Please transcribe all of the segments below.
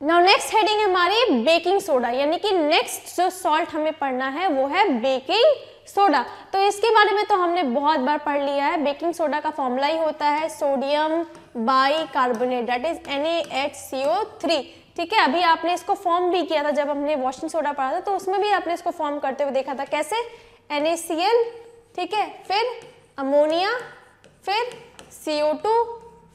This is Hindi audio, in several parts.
नाउ नेक्स्ट हेडिंग है हमारी बेकिंग सोडा, यानी कि नेक्स्ट जो सॉल्ट हमें पढ़ना है वो है बेकिंग सोडा। तो इसके बारे में तो हमने बहुत बार पढ़ लिया है। बेकिंग सोडा का फॉर्मूला ही होता है sodium bicarbonate, that is NaHCO3। ठीक है, अभी आपने इसको फॉर्म भी किया था जब हमने वॉशिंग सोडा पढ़ा था, तो उसमें भी आपने इसको फॉर्म करते हुए देखा था। कैसे? NaCl, ठीक है, फिर अमोनिया, फिर CO2,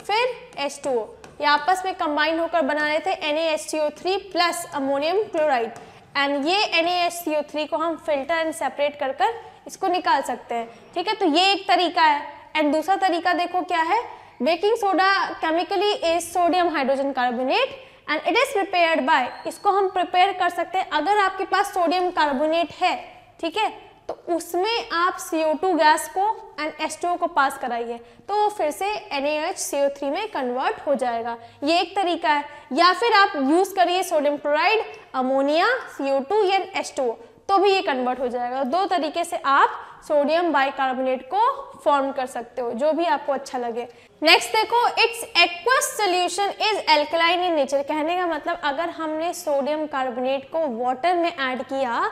फिर H2O, ये आपस में कंबाइन होकर बना रहे थे NaHCO3 plus ammonium chloride. And ये NaHCO3 को हम फिल्टर एंड सेपरेट कर कर इसको निकाल सकते हैं। ठीक है, तो ये एक तरीका है। एंड दूसरा तरीका देखो क्या है, baking soda chemically is sodium hydrogen carbonate and it is prepared by, इसको हम प्रिपेयर कर सकते हैं अगर आपके पास सोडियम कार्बोनेट है, ठीक है, तो उसमें आप CO2 गैस को एंड H2O को पास कराइए तो वो फिर से NaHCO3 में कन्वर्ट हो जाएगा। ये एक तरीका है। या फिर आप यूज़ करिए सोडियम क्लोराइड, अमोनिया, CO2 या H2O, तो भी ये कन्वर्ट हो जाएगा। दो तरीके से आप सोडियम बाइकार्बोनेट को फॉर्म कर सकते हो, जो भी आपको अच्छा लगे। नेक्स्ट देखो, it's aqueous solution is alkaline in nature. कहने का मतलब अगर हमने सोडियम कार्बोनेट को वाटर में ऐड किया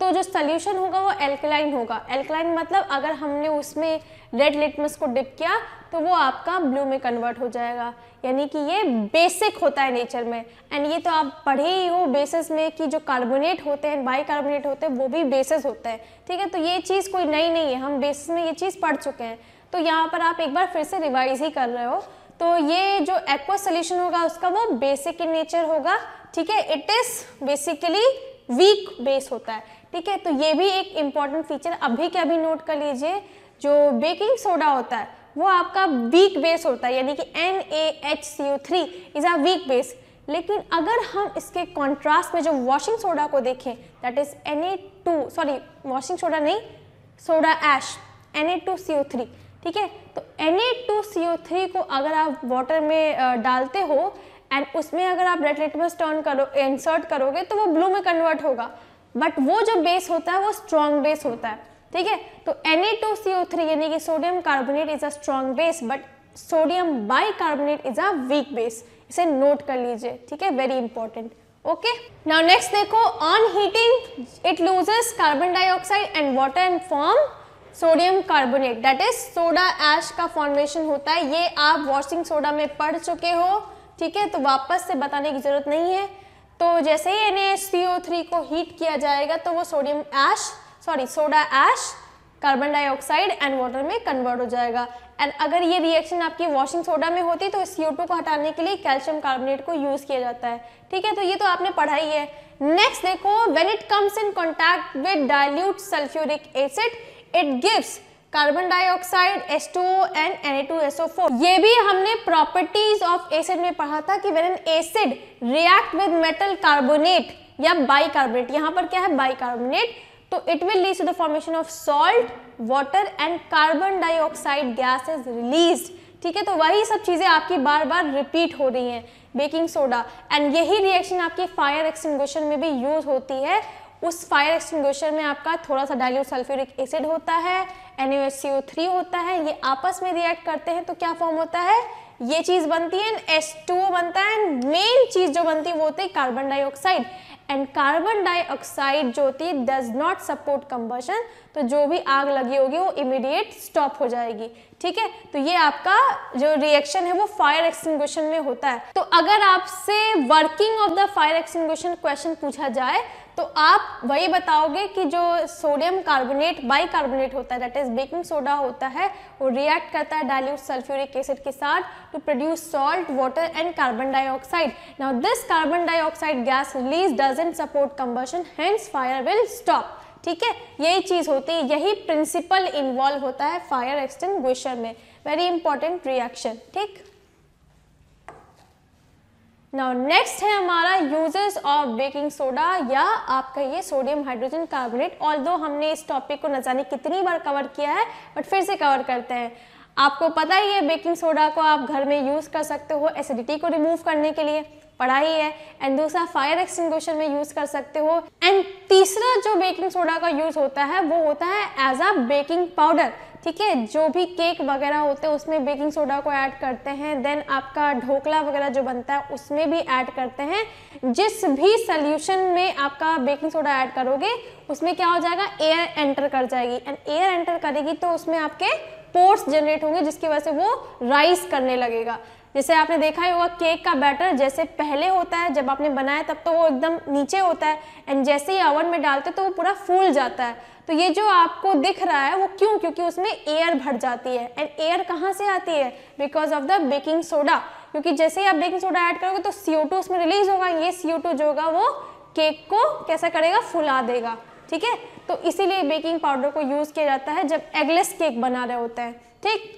तो जो सोल्यूशन होगा वो एल्कलाइन होगा। एल्कलाइन मतलब अगर हमने उसमें रेड लिटमस को डिप किया तो वो आपका ब्लू में कन्वर्ट हो जाएगा, यानी कि ये बेसिक होता है नेचर में। एंड ये तो आप पढ़े ही हो बेसिस में कि जो कार्बोनेट होते हैं, बाइकार्बोनेट होते हैं, वो भी बेसिस होता है। ठीक है, तो ये चीज़ कोई नई नहीं है, हम बेसिस में ये चीज़ पढ़ चुके हैं। तो यहाँ पर आप एक बार फिर से रिवाइज ही कर रहे हो। तो ये जो एक्वस सोल्यूशन होगा उसका वो बेसिक इन नेचर होगा। ठीक है, it is basically weak base होता है। ठीक है, तो ये भी एक इम्पॉर्टेंट फीचर अभी के अभी नोट कर लीजिए। जो बेकिंग सोडा होता है वो आपका वीक बेस होता है, यानी कि NaHCO3 is a weak base. लेकिन अगर हम इसके कॉन्ट्रास्ट में जो वॉशिंग सोडा को देखें, दैट इज वॉशिंग सोडा नहीं, सोडा ऐश, Na2CO3। ठीक है, तो Na2CO3 को अगर आप वाटर में डालते हो एंड उसमें अगर आप रेड लिटमस इंसर्ट करोगे तो वो ब्लू में कन्वर्ट होगा। बट वो जो बेस होता है वो स्ट्रॉन्ग बेस होता है। ठीक है, तो Na2CO3 यानी कि sodium carbonate is a strong base but sodium bicarbonate is a weak base. इसे नोट कर लीजिए। ठीक है, very important. Okay, now next देखो, on heating it loses carbon dioxide and water and form sodium carbonate, that is soda ash का फॉर्मेशन होता है। ये आप वॉशिंग सोडा में पढ़ चुके हो। ठीक है, तो वापस से बताने की जरूरत नहीं है। तो जैसे ही NaCO3 को हीट किया जाएगा तो वो soda ash, carbon dioxide and water में कन्वर्ट हो जाएगा। एंड अगर ये रिएक्शन आपकी वॉशिंग सोडा में होती तो CO2 को हटाने के लिए कैल्शियम कार्बोनेट को यूज किया जाता है। ठीक है, तो ये तो आपने पढ़ा ही है। नेक्स्ट देखो, when it comes in contact with dilute sulphuric acid it gives carbon dioxide, H2O and Na2SO4। ये भी हमने प्रॉपर्टीज ऑफ एसिड में पढ़ा था कि when an acid react with metal carbonate या बाइकार्बोनेट, यहाँ पर क्या है बाइकार्बोनेट, तो it will lead to the formation of salt, water and carbon dioxide gas is released. ठीक है, तो वही सब चीजें आपकी बार बार रिपीट हो रही हैं बेकिंग सोडा। एंड यही रिएक्शन आपकी फायर एक्सटिंग्विशर में भी यूज होती है। उस फायर एक्सटिंग्विशर में आपका थोड़ा सा डाइल्यूट सल्फ्यूरिक एसिड होता है, NaCO3 होता है, ये आपस में रिएक्ट करते हैं तो क्या फॉर्म होता है, ये चीज बनती है, H2O बनता है। मेन चीज जो बनती है वो होती है carbon dioxide. And carbon dioxide जो होती है डज नॉट सपोर्ट कंबशन, तो जो भी आग लगी होगी वो इमीडिएट स्टॉप हो जाएगी। ठीक है, तो ये आपका जो रिएक्शन है वो फायर एक्सटिंग्विशन में होता है। तो अगर आपसे working of the fire extinguishing question पूछा जाए तो आप वही बताओगे कि जो सोडियम कार्बोनेट बाइकार्बोनेट होता है, दैट इज बेकिंग सोडा होता है, वो रिएक्ट करता है डाइल्यूट सल्फ्यूरिक एसिड के साथ to produce salt, water and carbon dioxide. Now this carbon dioxide gas release doesn't support combustion, hence fire will stop. ठीक है, यही चीज होती है, यही प्रिंसिपल इन्वॉल्व होता है फायर एक्सटिंग्विशर में। Very important reaction. ठीक, नाउ नेक्स्ट है हमारा यूजेस ऑफ बेकिंग सोडा या आप कहिए सोडियम हाइड्रोजन कार्बोनेट। ऑल्दो हमने इस टॉपिक को न जाने कितनी बार कवर किया है, बट फिर से कवर करते हैं। आपको पता ही है बेकिंग सोडा को आप घर में यूज कर सकते हो एसिडिटी को रिमूव करने के लिए, पढ़ा ही है। एंड दूसरा फायर एक्सटिंग्विशर में यूज कर सकते हो। एंड तीसरा जो बेकिंग सोडा का यूज होता है वो होता है एज अ बेकिंग पाउडर। ठीक है, जो भी केक वगैरह होते हैं उसमें बेकिंग सोडा को ऐड करते हैं। देन आपका ढोकला वगैरह जो बनता है उसमें भी ऐड करते हैं। जिस भी सोल्यूशन में आपका बेकिंग सोडा ऐड करोगे उसमें क्या हो जाएगा, एयर एंटर कर जाएगी, एंड एयर एंटर करेगी तो उसमें आपके पोर्स जनरेट होंगे जिसकी वजह से वो राइज करने लगेगा। जैसे आपने देखा ही होगा केक का बैटर जैसे पहले होता है, जब आपने बनाया तब तो वो एकदम नीचे होता है, एंड जैसे ही ओवन में डालते तो वो पूरा फूल जाता है। तो ये जो आपको दिख रहा है वो क्यों, क्योंकि उसमें एयर भर जाती है। एंड एयर कहाँ से आती है, because of the baking soda, क्योंकि जैसे ही आप बेकिंग सोडा ऐड करोगे तो CO2 उसमें रिलीज होगा, ये CO2 जो होगा वो केक को कैसा करेगा, फुला देगा। ठीक है, तो इसीलिए बेकिंग पाउडर को यूज किया जाता है जब एगलेस केक बना रहे होते हैं। ठीक,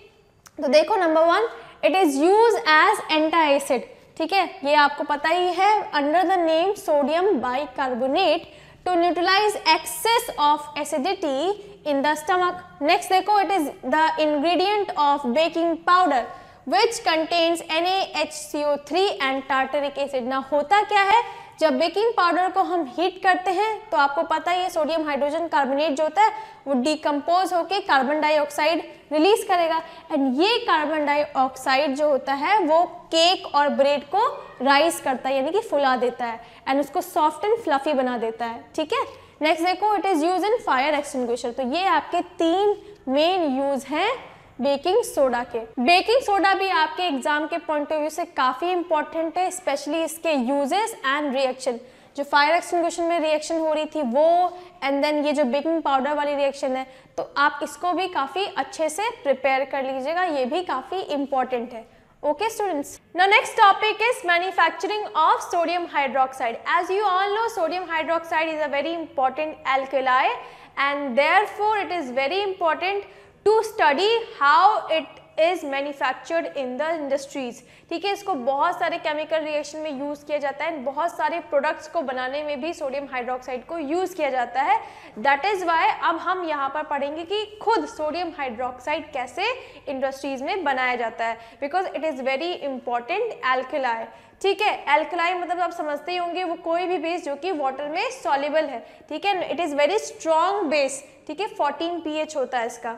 तो देखो number 1, it is use as anti acid. ठीक है, ये आपको पता ही है, under the name sodium bicarbonate to neutralize excess of acidity in the stomach. Next देखो, it is the ingredient of baking powder which contains NaHCO3 and tartaric acid. ना होता क्या है, जब बेकिंग पाउडर को हम हीट करते हैं तो आपको पता ही है सोडियम हाइड्रोजन कार्बोनेट जो होता है वो डिकम्पोज होकर कार्बन डाइऑक्साइड रिलीज करेगा, एंड ये कार्बन डाइऑक्साइड जो होता है वो केक और ब्रेड को राइज करता है, यानी कि फुला देता है, एंड उसको सॉफ्ट एंड फ्लफी बना देता है। ठीक है, नेक्स्ट देखो, it is use in fire extinguisher. तो ये आपके 3 मेन यूज हैं बेकिंग सोडा के। बेकिंग सोडा भी आपके एग्जाम के पॉइंट ऑफ व्यू से काफी इंपॉर्टेंट है, स्पेशली इसके यूजेस एंड रिएक्शन। जो फायर एक्सटिंग्विशर में रिएक्शन हो रही थी वो, एंड देन ये जो बेकिंग पाउडर वाली रिएक्शन है, तो आप इसको भी काफी अच्छे से प्रिपेयर कर लीजिएगा, ये भी काफी इंपॉर्टेंट है। Okay students, now next topic is manufacturing of sodium hydroxide. As you all know, sodium hydroxide is a very important alkali and therefore it is very important to study how it is manufactured in the industries. ठीक है, इसको बहुत सारे केमिकल रिएक्शन में यूज किया जाता है, बहुत सारे प्रोडक्ट्स को बनाने में भी सोडियम हाइड्रोक्साइड को यूज किया जाता है। दैट इज वाई अब हम यहाँ पर पढ़ेंगे कि खुद सोडियम हाइड्रोक्साइड कैसे इंडस्ट्रीज में बनाया जाता है, because it is very important alkali. ठीक है, एल्कलाई मतलब आप समझते ही होंगे वो कोई भी बेस जो कि वाटर में सॉल्युबल है। ठीक है, it is very strong base. ठीक है, 14 pH होता है इसका।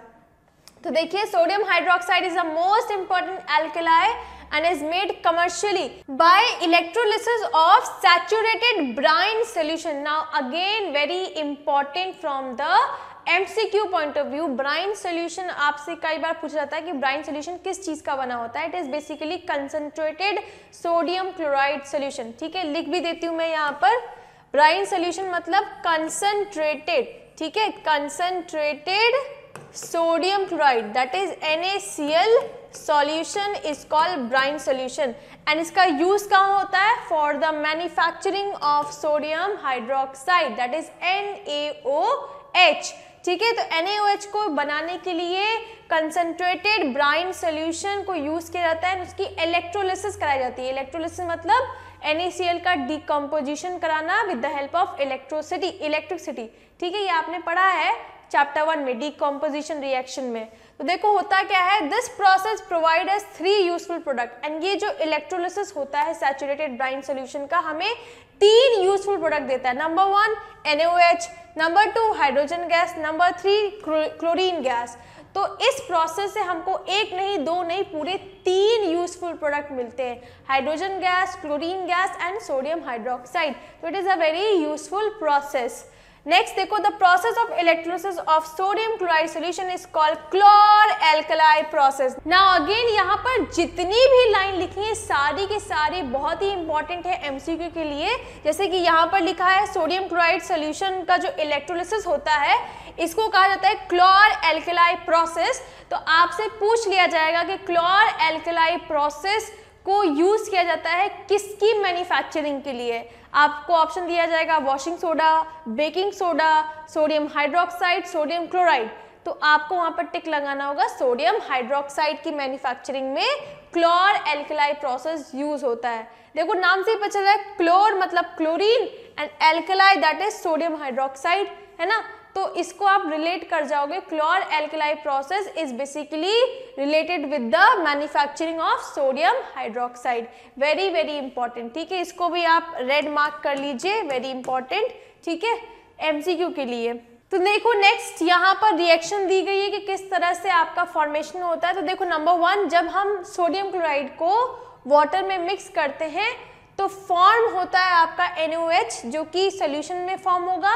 तो देखिए, sodium hydroxide is the most important alkali and is made commercially by electrolysis of saturated brine solution. Now again very important from the MCQ point of view, brine solution आपसे कई बार पूछा जाता है कि brine solution किस चीज का बना होता है। It is basically concentrated sodium chloride solution. ठीक है, लिख भी देती हूँ मैं यहाँ पर, brine solution मतलब concentrated, ठीक है, concentrated sodium chloride that is NaCl solution is called brine solution, and इसका यूज कहाँ होता है, for the manufacturing of sodium hydroxide that is NaOH। ठीक है, तो NaOH को बनाने के लिए concentrated brine solution को यूज किया जाता है, उसकी इलेक्ट्रोलिसिस कराई जाती है। इलेक्ट्रोलिसिस मतलब NaCl का डिकम्पोजिशन कराना with the help of electricity. ठीक है, ये आपने पढ़ा है चैप्टर 1 में डिकम्पोजिशन रिएक्शन में। तो देखो होता क्या है, this process provide us 3 useful product, and ये जो इलेक्ट्रोलिसिस होता है सैचुरेटेड ब्राइन सॉल्यूशन का हमें 3 यूजफुल प्रोडक्ट देता है। Number 1 NaOH, number 2 hydrogen gas, number 3 chlorine gas. तो इस प्रोसेस से हमको 1 नहीं 2 नहीं पूरे 3 यूजफुल प्रोडक्ट मिलते हैं, hydrogen gas, chlorine gas and sodium hydroxide. तो it is a very useful process. Next देखो, the process of electrolysis of sodium chloride solution is called chlor alkali process. Now again यहाँ पर जितनी भी लाइन लिखी है सारी की सारी बहुत ही इंपॉर्टेंट है एमसीक्यू के लिए। जैसे कि यहाँ पर लिखा है सोडियम क्लोराइड सॉल्यूशन का जो इलेक्ट्रोलिसिस होता है इसको कहा जाता है क्लोर एल्कलाई प्रोसेस। तो आपसे पूछ लिया जाएगा कि क्लोर एल्कलाई प्रोसेस को यूज किया जाता है किसकी मैन्युफैक्चरिंग के लिए। आपको ऑप्शन दिया जाएगा washing soda, baking soda, sodium hydroxide, sodium chloride. तो आपको वहां पर टिक लगाना होगा सोडियम हाइड्रोक्साइड की मैन्युफैक्चरिंग में क्लोर एल्कलाई प्रोसेस यूज होता है। देखो नाम से ही पता चल रहा है, क्लोर मतलब chlorine and alkali that is sodium hydroxide, है ना। तो इसको आप रिलेट कर जाओगे, chlor alkali process is basically related with the manufacturing of sodium hydroxide. Very very important, ठीक है, इसको भी आप रेड मार्क कर लीजिए, वेरी इंपॉर्टेंट, ठीक है, एमसीक्यू के लिए। तो देखो नेक्स्ट यहाँ पर रिएक्शन दी गई है कि किस तरह से आपका फॉर्मेशन होता है। तो देखो नंबर 1, जब हम सोडियम क्लोराइड को वाटर में मिक्स करते हैं तो फॉर्म होता है आपका NaOH जो कि सोल्यूशन में फॉर्म होगा,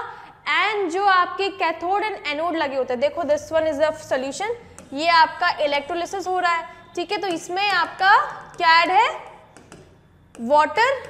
एंड जो आपके कैथोड एंड एनोड लगे होते हैं, देखो this one is the solution, ये आपका इलेक्ट्रोलिसिस हो रहा है, ठीक है। तो इसमें आपका क्या ऐड है, वाटर,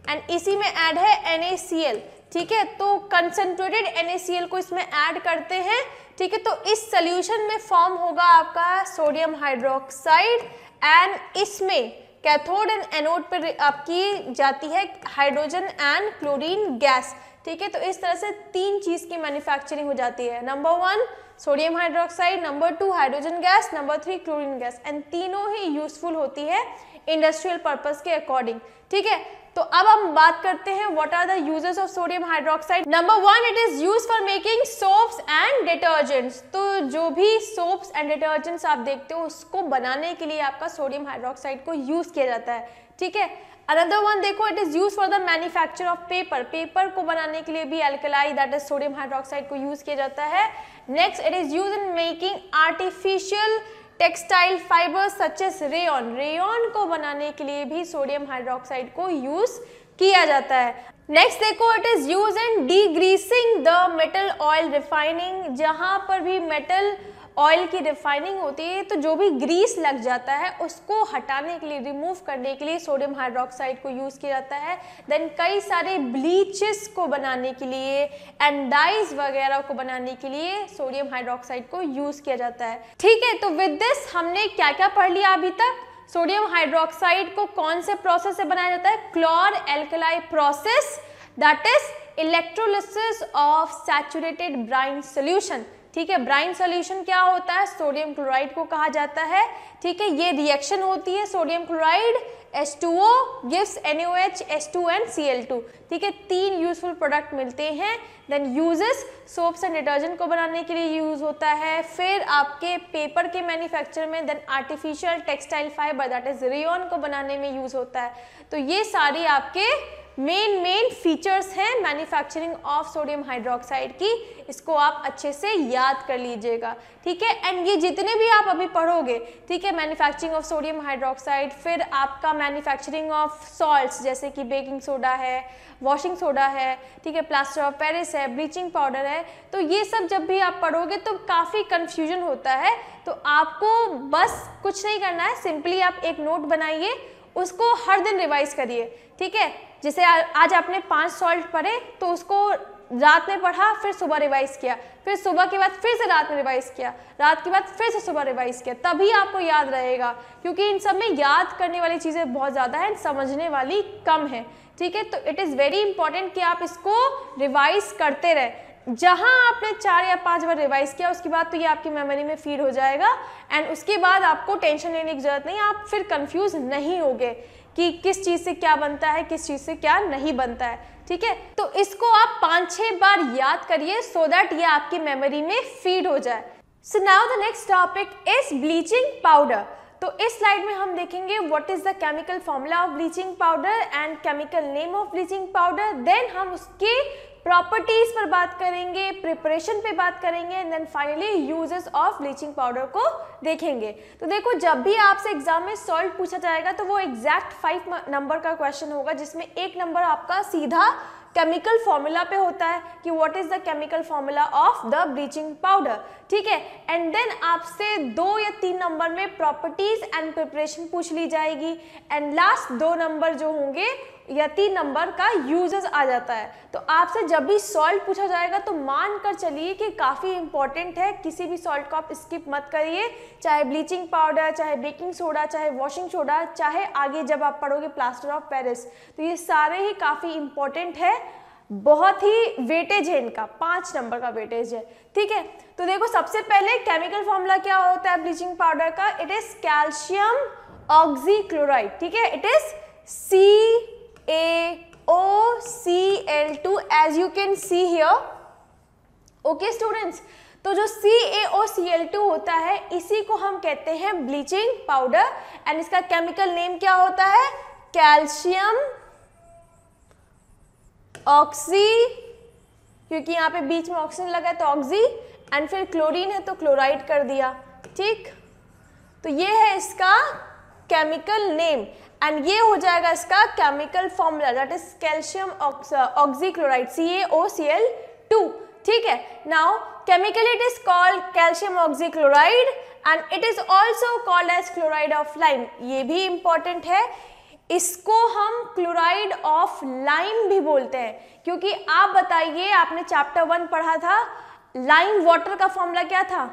एंड इसी में ऐड है NaCl, ठीक है। तो कंसंट्रेटेड NaCl को इसमें ऐड करते हैं, ठीक है। तो इस सोल्यूशन में फॉर्म होगा आपका सोडियम हाइड्रोक्साइड, एंड इसमें कैथोड एंड एनोड पर आपकी जाती है हाइड्रोजन एंड क्लोरीन गैस, ठीक है। तो इस तरह से 3 चीज की मैन्युफैक्चरिंग हो जाती है, number 1 sodium hydroxide, number 2 hydrogen gas, number 3 chlorine gas, and तीनों ही यूजफुल होती है इंडस्ट्रियल पर्पस के अकॉर्डिंग, ठीक है। तो अब हम बात करते हैं what are the uses of sodium hydroxide. Number 1, it is used for making soaps and detergents. तो जो भी सोप्स एंड डिटर्जेंट्स आप देखते हो उसको बनाने के लिए आपका सोडियम हाइड्रोक्साइड को यूज किया जाता है, ठीक है। अनदर वन देखो, it is use for the manufacture of paper, paper को बनाने के लिए भी alkali that is sodium hydroxide को यूज किया जाता है। Next, it is use in making artificial textile fibres such as rayon, rayon को बनाने के लिए भी सोडियम हाइड्रोक्साइड को यूज किया जाता है। नेक्स्ट देखो, it is use in degreasing the metal oil refining, जहां पर भी मेटल ऑयल की रिफाइनिंग होती है तो जो भी ग्रीस लग जाता है उसको हटाने के लिए, रिमूव करने के लिए सोडियम हाइड्रोक्साइड को यूज किया जाता है। देन कई सारे ब्लीचेस को बनाने के लिए एंड डाइज वगैरह को बनाने के लिए सोडियम हाइड्रोक्साइड को यूज किया जाता है, ठीक है। तो विद दिस हमने क्या क्या पढ़ लिया अभी तक। सोडियम हाइड्रोक्साइड को कौन से प्रोसेस से बनाया जाता है, chlor alkali process, that is electrolysis of saturated brine solution, ठीक है। ब्राइन सोल्यूशन क्या होता है, सोडियम क्लोराइड को कहा जाता है, ठीक है। ये रिएक्शन होती है, sodium chloride H2O gives NaOH, H2 and Cl2, ठीक है। 3 यूजफुल प्रोडक्ट मिलते हैं। Then uses, soaps and detergent को बनाने के लिए यूज होता है, फिर आपके पेपर के मैन्युफैक्चर में, then artificial textile fibre that is rayon को बनाने में यूज होता है। तो ये सारी आपके मेन फीचर्स हैं मैन्युफैक्चरिंग ऑफ सोडियम हाइड्रोक्साइड की, इसको आप अच्छे से याद कर लीजिएगा, ठीक है। एंड ये जितने भी आप अभी पढ़ोगे, ठीक है, मैन्युफैक्चरिंग ऑफ सोडियम हाइड्रोक्साइड, फिर आपका मैन्युफैक्चरिंग ऑफ सॉल्ट्स जैसे कि बेकिंग सोडा है, वॉशिंग सोडा है, ठीक है, प्लास्टर ऑफ पेरिस है, ब्लीचिंग पाउडर है, तो ये सब जब भी आप पढ़ोगे तो काफ़ी कन्फ्यूजन होता है। तो आपको बस कुछ नहीं करना है, सिंपली आप एक नोट बनाइए, उसको हर दिन रिवाइज करिए, ठीक है। जैसे आज आपने 5 सॉल्ट पढ़े तो उसको रात में पढ़ा, फिर सुबह रिवाइज किया, फिर सुबह के बाद फिर से रात में रिवाइज किया, रात के बाद फिर से सुबह रिवाइज किया, तभी आपको याद रहेगा, क्योंकि इन सब में याद करने वाली चीज़ें बहुत ज़्यादा हैं, समझने वाली कम है, ठीक है। तो इट इज़ वेरी इंपॉर्टेंट कि आप इसको रिवाइज करते रहें। जहां आपने 4 या 5 बार रिवाइज किया उसके बाद तो ये आपकी मेमोरी में फीड हो जाएगा, एंड उसके बाद आपको टेंशन लेने की जरूरत नहीं, आप फिर कंफ्यूज नहीं होगे कि किस चीज़ से क्या बनता है, किस चीज़ से क्या नहीं बनता है, ठीक है। तो इसको आप 5-6 बार याद करिए सो दैट ये आपकी मेमोरी में फीड हो जाए। So now the next topic is bleaching powder. तो इस स्लाइड में हम देखेंगे what is the chemical formula of bleaching powder and chemical name of bleaching powder. Then हम उसके प्रॉपर्टीज पर बात करेंगे, प्रिपरेशन पे बात करेंगे, and then finally uses of bleaching powder को देखेंगे। तो देखो, जब भी आपसे एग्जाम में सॉल्ट पूछा जाएगा तो वो एग्जैक्ट 5 नंबर का क्वेश्चन होगा, जिसमें 1 नंबर आपका सीधा केमिकल फॉर्मूला पे होता है कि what is the chemical formula of the bleaching powder, ठीक है। एंड देन आपसे 2 या 3 नंबर में प्रॉपर्टीज एंड प्रिपरेशन पूछ ली जाएगी, एंड लास्ट 2 नंबर जो होंगे या 3 नंबर का यूजेस आ जाता है। तो आपसे जब भी सॉल्ट पूछा जाएगा तो मान कर चलिए कि काफ़ी इंपॉर्टेंट है, किसी भी सॉल्ट को आप स्किप मत करिए, चाहे ब्लीचिंग पाउडर, चाहे बेकिंग सोडा, चाहे वॉशिंग सोडा, चाहे आगे जब आप पढ़ोगे प्लास्टर ऑफ पेरिस, तो ये सारे ही काफ़ी इंपॉर्टेंट है, बहुत ही वेटेज है इनका, 5 नंबर का वेटेज है, ठीक है। तो देखो, सबसे पहले केमिकल फॉर्मूला क्या होता है ब्लीचिंग पाउडर का, इट इज कैल्शियम ऑक्सीक्लोराइड, ठीक है, it is CaOCl2 as you can see here, okay students। तो जो CaOCl2 होता है इसी को हम कहते हैं ब्लीचिंग पाउडर, एंड इसका केमिकल नेम क्या होता है, कैल्शियम ऑक्सीक्लोराइड, क्योंकि यहाँ पे बीच में ऑक्सीजन लगा है तो ऑक्सी, एंड फिर क्लोरीन है तो क्लोराइड कर दिया, ठीक। तो ये है इसका केमिकल नेम, एंड ये हो जाएगा इसका chemical formula, that is calcium oxychloride, CaOCl2, ठीक है। Now chemically it is called calcium oxychloride and it is also called as chloride of lime. ये भी इंपॉर्टेंट है, इसको हम क्लोराइड ऑफ लाइम भी बोलते हैं, क्योंकि आप बताइए, आपने चैप्टर 1 पढ़ा था, लाइम वाटर का फॉर्मूला क्या था?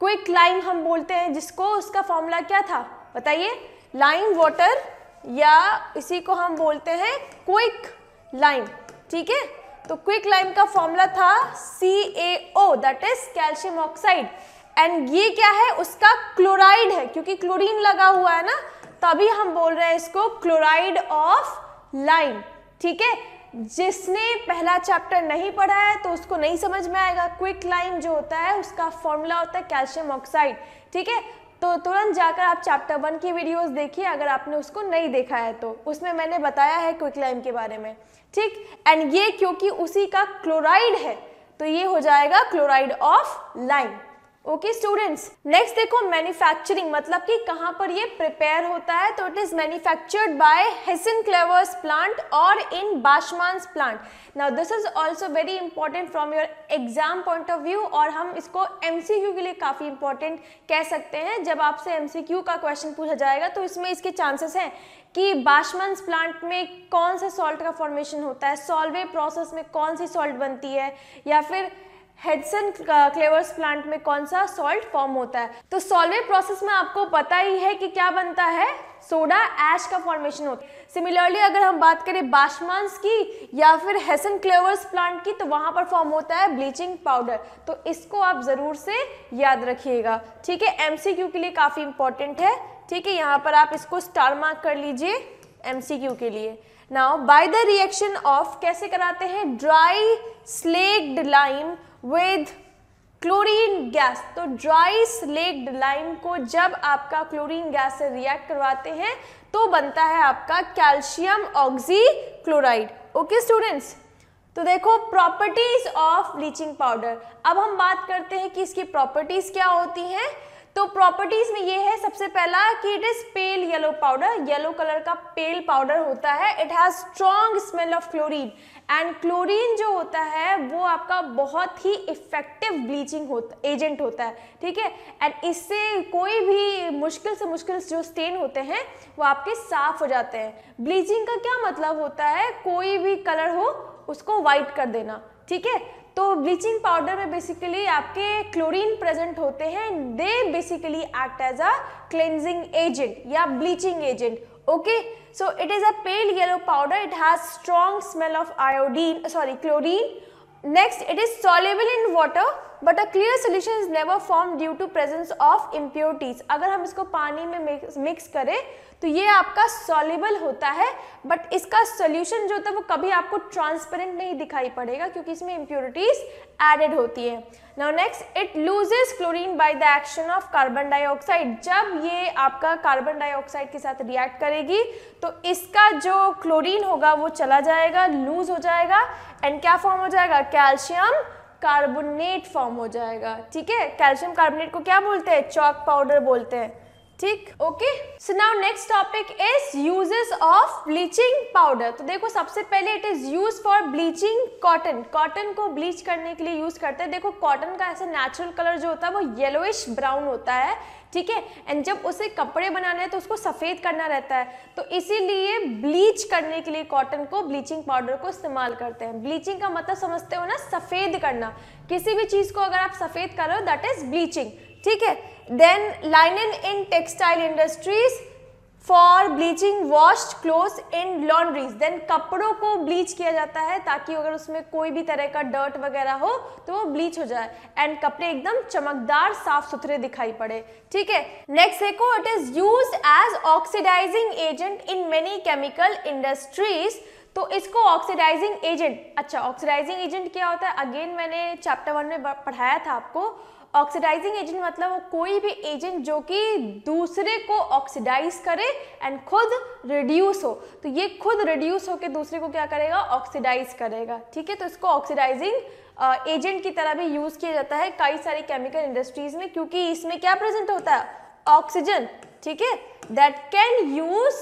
क्विक लाइम हम बोलते हैं जिसको, उसका फॉर्मूला क्या था बताइए? लाइम वाटर, या इसी को हम बोलते हैं क्विक लाइम, ठीक है। तो क्विक लाइम का फॉर्मूला था CaO, that is calcium oxide, and ये क्या है? उसका क्लोराइड है, क्योंकि क्लोरीन लगा हुआ है ना, तभी हम बोल रहे हैं इसको क्लोराइड ऑफ लाइम, ठीक है। जिसने पहला चैप्टर नहीं पढ़ा है तो उसको नहीं समझ में आएगा। क्विक लाइम जो होता है उसका फॉर्मूला होता है कैल्शियम ऑक्साइड, ठीक है। तो तुरंत जाकर आप चैप्टर 1 की वीडियोस देखिए अगर आपने उसको नहीं देखा है तो, उसमें मैंने बताया है क्विक लाइम के बारे में, ठीक। एंड ये क्योंकि उसी का क्लोराइड है तो ये हो जाएगा chloride of lime. Okay students, next देखो मैन्युफैक्चरिंग, मतलब कि कहाँ पर ये प्रिपेयर होता है। तो it is manufactured by Hasenclever's plant और in Bachmann's plant. Now this is also very important from your exam point of view, और हम इसको एमसीक्यू के लिए काफ़ी इंपॉर्टेंट कह सकते हैं। जब आपसे एमसीक्यू का क्वेश्चन पूछा जाएगा तो इसमें इसके चांसेस हैं कि बाशमान्स प्लांट में कौन से सॉल्ट का फॉर्मेशन होता है, सॉल्वे प्रोसेस में कौन सी सॉल्ट बनती है, या फिर हेसेन-क्लेवर्स प्लांट में कौन सा सॉल्ट फॉर्म होता है। तो सॉल्वे प्रोसेस में आपको पता ही है कि क्या बनता है, सोडा ऐश का फॉर्मेशन होता है। सिमिलरली अगर हम बात करें बाशमान्स की या फिर हेसेन-क्लेवर्स प्लांट की, तो वहां पर फॉर्म होता है ब्लीचिंग पाउडर। तो इसको आप जरूर से याद रखिएगा, ठीक है। एमसीक्यू के लिए काफी इंपॉर्टेंट है, ठीक है। यहाँ पर आप इसको स्टार मार्क कर लीजिए एमसीक्यू के लिए। Now by the reaction of, कैसे कराते हैं, dry slaked lime with chlorine gas. तो ड्राई स्लेक्ड लाइम को जब आपका क्लोरीन गैस से रिएक्ट करवाते हैं तो बनता है आपका कैल्शियम ऑक्सीक्लोराइड। ओके स्टूडेंट्स, तो देखो प्रॉपर्टीज ऑफ ब्लीचिंग पाउडर। अब हम बात करते हैं कि इसकी प्रॉपर्टीज क्या होती हैं। तो प्रॉपर्टीज में ये है, सबसे पहला कि it is pale yellow powder, yellow colour का पेल पाउडर होता है। It has strong smell of chlorine, and chlorine जो होता है वो आपका बहुत ही इफेक्टिव ब्लीचिंग एजेंट होता है, ठीक है। एंड इससे कोई भी मुश्किल से मुश्किल जो स्टेन होते हैं वो आपके साफ हो जाते हैं। ब्लीचिंग का क्या मतलब होता है, कोई भी कलर हो उसको वाइट कर देना, ठीक है। तो ब्लीचिंग पाउडर में बेसिकली आपके क्लोरीन प्रेजेंट होते हैं, they basically act as a cleansing agent या bleaching agent. Okay, so it is a pale yellow powder. It has strong smell of chlorine. Next, it is soluble in water, but a clear solution is never formed due to presence of impurities. अगर हम इसको पानी में मिक्स करें तो ये आपका soluble होता है, बट इसका solution जो होता है वो कभी आपको ट्रांसपेरेंट नहीं दिखाई पड़ेगा क्योंकि इसमें impurities एडेड होती है। Now next, it loses chlorine by the action of carbon dioxide. जब ये आपका कार्बन डाइऑक्साइड के साथ रिएक्ट करेगी तो इसका जो क्लोरीन होगा वो चला जाएगा, लूज हो जाएगा, एंड क्या फॉर्म हो जाएगा, कैल्शियम कार्बोनेट फॉर्म हो जाएगा, ठीक है। कैल्शियम कार्बोनेट को क्या बोलते हैं, चॉक पाउडर बोलते हैं, ठीक। Okay, so now next topic is uses of bleaching powder. तो देखो सबसे पहले it is use for bleaching cotton. Cotton को ब्लीच करने के लिए यूज करते हैं। देखो कॉटन का ऐसा नेचुरल कलर जो होता है वो येलोइश ब्राउन होता है, ठीक है। एंड जब उसे कपड़े बनाने हैं तो उसको सफेद करना रहता है, तो इसीलिए ब्लीच करने के लिए कॉटन को ब्लीचिंग पाउडर को इस्तेमाल करते हैं। ब्लीचिंग का मतलब समझते हो ना, सफेद करना। किसी भी चीज को अगर आप सफेद कर रहे हो दैट इज ब्लीचिंग, ठीक है। Then linen in textile industries for bleaching washed clothes in laundries. देन कपड़ों को ब्लीच किया जाता है ताकि अगर उसमें कोई भी तरह का डर्ट वगैरह हो तो वो ब्लीच हो जाए एंड कपड़े एकदम चमकदार साफ सुथरे दिखाई पड़े, ठीक है। नेक्स्ट देखो, it is used as oxidising agent in many chemical industries. तो इसको ऑक्सीडाइजिंग एजेंट, अच्छा ऑक्सीडाइजिंग एजेंट क्या होता है, अगेन मैंने चैप्टर 1 में पढ़ाया था आपको। ऑक्सीडाइजिंग एजेंट मतलब वो कोई भी एजेंट जो कि दूसरे को ऑक्सीडाइज करे एंड खुद रिड्यूस हो। तो ये खुद रिड्यूस होकर दूसरे को क्या करेगा, ऑक्सीडाइज करेगा, ठीक है। तो इसको ऑक्सीडाइजिंग एजेंट की तरह भी यूज किया जाता है कई सारी केमिकल इंडस्ट्रीज में, क्योंकि इसमें क्या प्रेजेंट होता है, ऑक्सीजन, ठीक है, that can use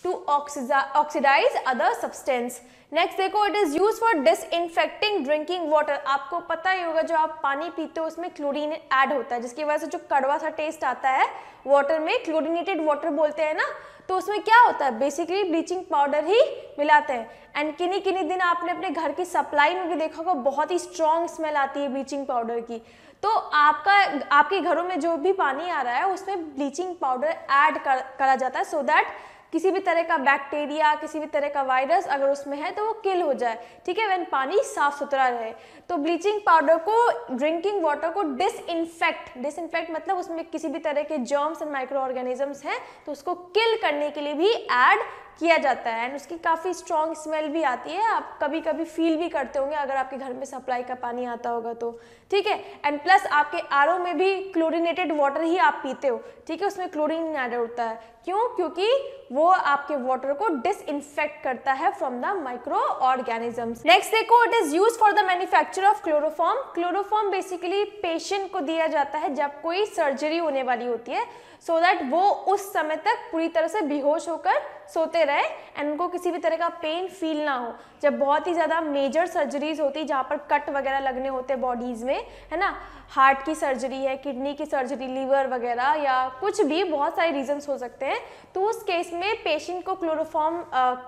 to oxidize other substance. Next देखो, it is use for disinfecting drinking water. आपको पता ही होगा जो आप पानी पीते हो उसमें क्लोरीन ऐड होता है, जिसकी वजह से जो कड़वा सा टेस्ट आता है वाटर में, क्लोरीनेटेड वाटर बोलते हैं ना, तो उसमें क्या होता है, बेसिकली ब्लीचिंग पाउडर ही मिलाते हैं। एंड किन्हीं दिन आपने अपने घर की सप्लाई में भी देखा होगा, बहुत ही स्ट्रॉन्ग स्मेल आती है ब्लीचिंग पाउडर की। तो आपके घरों में जो भी पानी आ रहा है उसमें ब्लीचिंग पाउडर ऐड करा जाता है, सो दैट किसी भी तरह का बैक्टीरिया, किसी भी तरह का वायरस अगर उसमें है तो वो किल हो जाए, ठीक है, व्हेन पानी साफ सुथरा रहे। तो ब्लीचिंग पाउडर को ड्रिंकिंग वाटर को डिसइंफेक्ट मतलब उसमें किसी भी तरह के जर्म्स एंड माइक्रो ऑर्गेनिजम्स हैं तो उसको किल करने के लिए भी ऐड किया जाता है। एंड उसकी काफ़ी स्ट्रॉन्ग स्मेल भी आती है, आप कभी कभी फील भी करते होंगे अगर आपके घर में सप्लाई का पानी आता होगा तो, ठीक है। एंड प्लस आपके आरओ में भी क्लोरीनेटेड वाटर ही आप पीते हो, ठीक है, उसमें क्लोरीन ऐड होता है। क्यों? क्योंकि वो आपके वाटर को डिसइंफेक्ट करता है from the micro organisms. Next देखो, it is use for the manufacture of chloroform. Chloroform basically patient को दिया जाता है जब कोई सर्जरी होने वाली होती है, सो दैट वो उस समय तक पूरी तरह से बेहोश होकर सोते रहे एंड उनको किसी भी तरह का पेन फील ना हो। जब बहुत ही ज़्यादा मेजर सर्जरीज होती है जहाँ पर कट वगैरह लगने होते हैं बॉडीज़ में, है ना, हार्ट की सर्जरी है, किडनी की सर्जरी, लीवर वगैरह या कुछ भी, बहुत सारे रीजंस हो सकते हैं, तो उस केस में पेशेंट को क्लोरोफॉर्म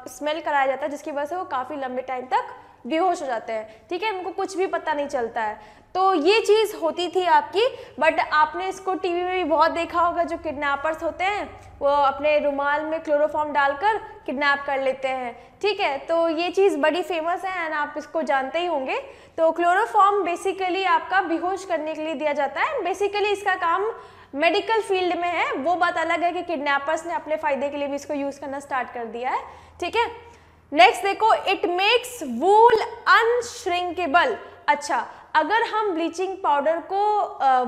स्मेल कराया जाता है, जिसकी वजह से वो काफ़ी लंबे टाइम तक बेहोश हो जाते हैं, ठीक है, उनको कुछ भी पता नहीं चलता है। तो ये चीज़ होती थी आपकी। बट आपने इसको टीवी में भी बहुत देखा होगा, जो किडनैपर्स होते हैं वो अपने रुमाल में क्लोरोफॉर्म डालकर किडनैप कर लेते हैं, ठीक है, तो ये चीज़ बड़ी फेमस है एंड आप इसको जानते ही होंगे। तो क्लोरोफॉर्म बेसिकली आपका बेहोश करने के लिए दिया जाता है। बेसिकली इसका काम मेडिकल फील्ड में है, वो बात अलग है कि किडनैपर्स ने अपने फायदे के लिए भी इसको यूज़ करना स्टार्ट कर दिया है, ठीक है। नेक्स्ट देखो, इट मेक्स वूल अनश्रिंकेबल। अच्छा, अगर हम ब्लीचिंग पाउडर को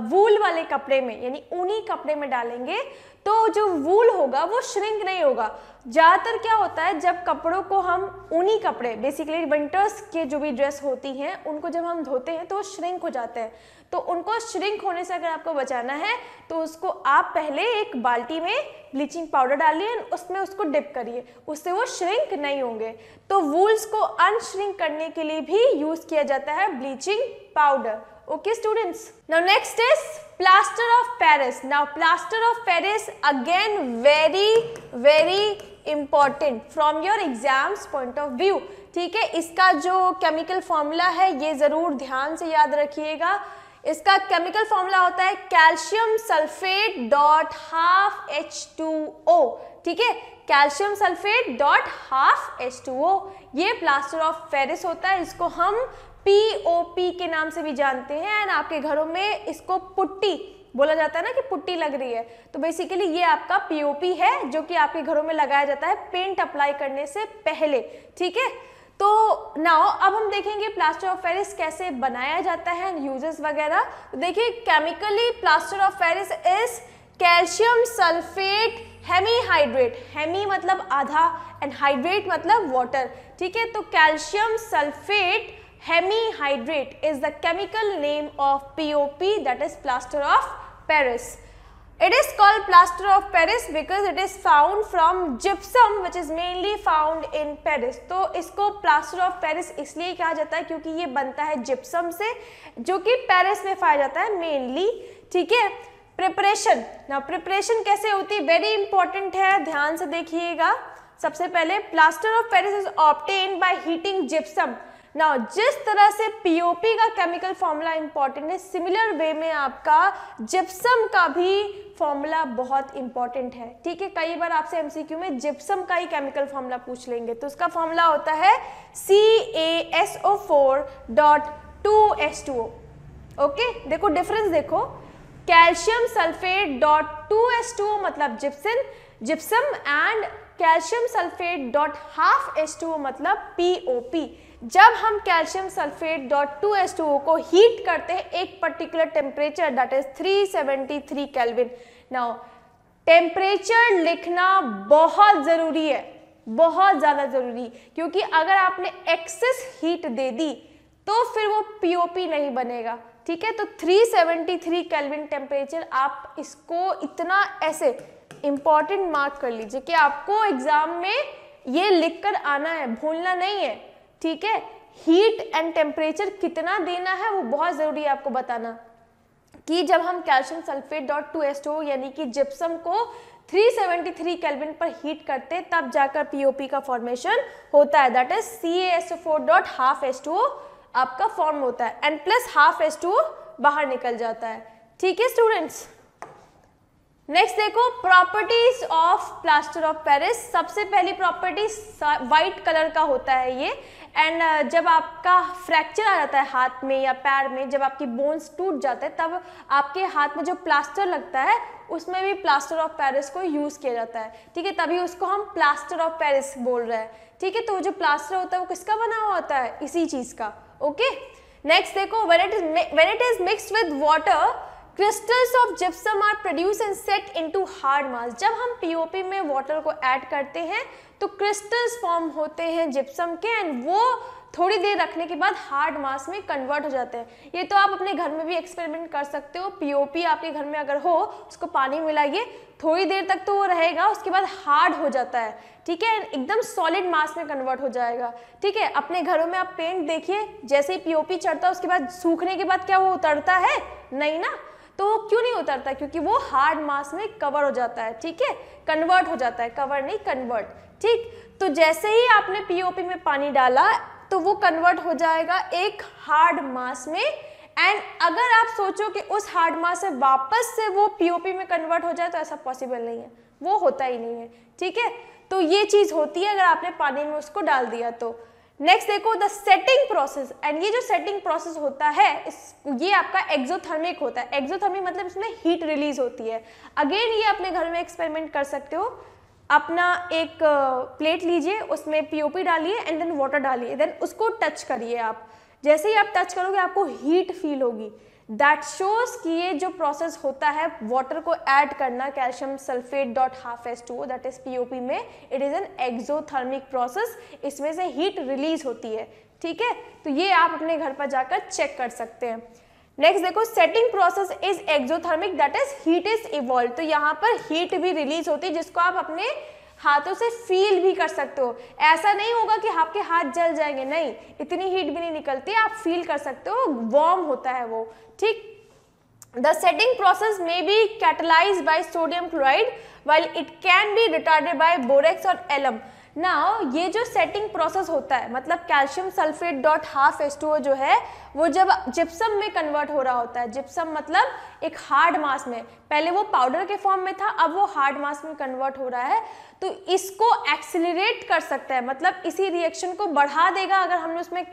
वूल वाले कपड़े में यानी ऊनी कपड़े में डालेंगे तो जो वूल होगा वो श्रिंक नहीं होगा। ज़्यादातर क्या होता है, जब कपड़ों को हम ऊनी कपड़े, बेसिकली विंटर्स के जो भी ड्रेस होती हैं, उनको जब हम धोते हैं तो वो श्रिंक हो जाते हैं। तो उनको श्रिंक होने से अगर आपको बचाना है तो उसको आप पहले एक बाल्टी में ब्लीचिंग पाउडर डालिए, उसमें उसको डिप करिए, उससे वो श्रिंक नहीं होंगे। तो वूल्स को अनश्रिंक करने के लिए भी यूज किया जाता है bleaching powder. Okay students, now next is plaster of Paris. Now plaster of Paris again very important from your exams point of view, ठीक है। इसका जो केमिकल फॉर्मूला है ये जरूर ध्यान से याद रखिएगा। इसका केमिकल फॉर्मूला होता है calcium sulphate dot half H2O, ठीक है, calcium sulphate dot half H2O, ये प्लास्टर ऑफ पेरिस होता है। इसको हम POP के नाम से भी जानते हैं एंड आपके घरों में इसको पुट्टी बोला जाता है ना, कि पुट्टी लग रही है, तो बेसिकली ये आपका POP है जो कि आपके घरों में लगाया जाता है पेंट अप्लाई करने से पहले, ठीक है। तो नाउ अब हम देखेंगे प्लास्टर ऑफ पेरिस कैसे बनाया जाता है, यूजेस वगैरह। तो देखिए, chemically plaster of Paris is calcium sulphate hemihydrate, hemi मतलब आधा एंड हाइड्रेट मतलब वाटर, ठीक है। तो calcium sulphate hemihydrate is the chemical name of POP, that is plaster of Paris. It is called plaster of Paris because it is found from gypsum which is mainly found in Paris. तो इसको plaster of Paris इसलिए कहा जाता है क्योंकि ये बनता है gypsum से, जो कि पेरिस में पाया जाता है मेनली, ठीक है। प्रिपरेशन, ना प्रिपरेशन कैसे होती है, वेरी इंपॉर्टेंट है, ध्यान से देखिएगा। सबसे पहले plaster of Paris is obtained by heating gypsum. Now जिस तरह से POP का केमिकल फॉर्मूला इंपॉर्टेंट है, सिमिलर वे में आपका जिप्सम का भी फॉर्मूला बहुत इंपॉर्टेंट है, ठीक है। कई बार आपसे MCQ में जिप्सम का ही केमिकल फॉर्मूला पूछ लेंगे, तो उसका फॉर्मूला होता है CaSO4 डॉट 2H2O। ओके, देखो डिफरेंस देखो, कैल्शियम सल्फेट डॉट 2H2O मतलब gypsum and calcium sulphate dot half H2O मतलब POP। जब हम कैल्शियम सल्फेट डॉट 2H2O को हीट करते हैं एक particular temperature that is 373 kelvin. Now temperature लिखना बहुत जरूरी है, बहुत ज्यादा जरूरी, क्योंकि अगर आपने एक्सेस हीट दे दी तो फिर वो पीओपी नहीं बनेगा। ठीक है, तो 373 केल्विन टेम्परेचर, आप इसको इतना ऐसे इंपॉर्टेंट मार्क कर लीजिए कि आपको एग्जाम में ये लिखकर आना है, भूलना नहीं है। ठीक है, हीट एंड टेम्परेचर कितना देना है वो बहुत जरूरी है आपको बताना, कि जब हम कैल्शियम सल्फेट .2H2O यानी कि जिप्सम को 373 केल्विन पर हीट करते तब जाकर पीओपी का फॉर्मेशन होता है, दैट इज CaSO4.12H2O आपका फॉर्म होता है, एंड प्लस हाफ H2O बाहर निकल जाता है। ठीक है स्टूडेंट्स, नेक्स्ट देखो properties of plaster of Paris. सबसे पहली प्रॉपर्टी वाइट कलर का होता है ये, एंड जब आपका फ्रैक्चर आ जाता है हाथ में या पैर में, जब आपकी बोन्स टूट जाते हैं तब आपके हाथ में जो प्लास्टर लगता है उसमें भी प्लास्टर ऑफ पेरिस को यूज किया जाता है। ठीक है, तभी उसको हम प्लास्टर ऑफ पेरिस बोल रहे हैं। ठीक है, तो जो प्लास्टर होता है वो किसका बना हुआ होता है, इसी चीज का। ओके, नेक्स्ट देखो when it is mixed with water crystals of gypsum are produced and set into hard mass। जब हम पीओपी में वाटर को ऐड करते हैं तो क्रिस्टल्स फॉर्म होते हैं जिप्सम के, एंड वो थोड़ी देर रखने के बाद हार्ड मास में कन्वर्ट हो जाते हैं। ये तो आप अपने घर में भी एक्सपेरिमेंट कर सकते हो। पीओपी आपके घर में अगर हो, उसको पानी मिलाइए, थोड़ी देर तक तो वो रहेगा, उसके बाद हार्ड हो जाता है। ठीक है, एकदम सॉलिड मास में कन्वर्ट हो जाएगा। ठीक है, अपने घरों में आप पेंट देखिए, जैसे ही पीओपी चढ़ता है उसके बाद सूखने के बाद क्या वो उतरता है? नहीं ना। तो क्यों नहीं उतरता? क्योंकि वो हार्ड मास में कवर हो जाता है। ठीक है, कन्वर्ट हो जाता है, कवर नहीं कन्वर्ट। ठीक, तो जैसे ही आपने पीओपी में पानी डाला तो वो कन्वर्ट हो जाएगा एक हार्ड मास में, एंड अगर आप सोचो कि उस हार्ड मास से वापस से वो पीओपी में कन्वर्ट हो जाए तो ऐसा पॉसिबल नहीं है, वो होता ही नहीं है। ठीक है, तो ये चीज होती है अगर आपने पानी में उसको डाल दिया तो। नेक्स्ट देखो द सेटिंग प्रोसेस, एंड ये जो सेटिंग प्रोसेस होता है ये आपका एक्सोथर्मिक होता है। एक्सोथर्मिक मतलब इसमें हीट रिलीज होती है। अगेन ये अपने घर में एक्सपेरिमेंट कर सकते हो। अपना एक प्लेट लीजिए, उसमें पीओपी डालिए एंड देन वाटर डालिए, देन उसको टच करिए। आप जैसे ही आप टच करोगे आपको हीट फील होगी। दैट शोज कि ये जो प्रोसेस होता है वाटर को ऐड करना calcium sulphate .12H2O that is POP में, it is an exothermic process. इसमें से हीट रिलीज होती है। ठीक है, तो ये आप अपने घर पर जाकर चेक कर सकते हैं। नेक्स्ट देखो setting process is exothermic that is heat is evolve. तो यहाँ पर हीट भी रिलीज होती है जिसको आप अपने हाथों से फील भी कर सकते हो। ऐसा नहीं होगा कि आपके हाथ जल जाएंगे, नहीं, इतनी हीट भी नहीं निकलती, आप फील कर सकते हो, वार्म होता है वो। ठीक, the setting process may be catalysed by sodium chloride while it can be retarded by borax और एलम। नाउ ये जो सेटिंग प्रोसेस होता है मतलब कैल्शियम सल्फेट .12H2O जो है वो जब जिप्सम में कन्वर्ट हो रहा होता है। जिप्सम मतलब एक हार्ड मास में, पहले वो पाउडर के फॉर्म में था, अब वो हार्ड मास में कन्वर्ट हो रहा है। तो इसको एक्सिलरेट कर सकता है, मतलब इसी रिएक्शन को बढ़ा देगा अगर हमने उसमें एक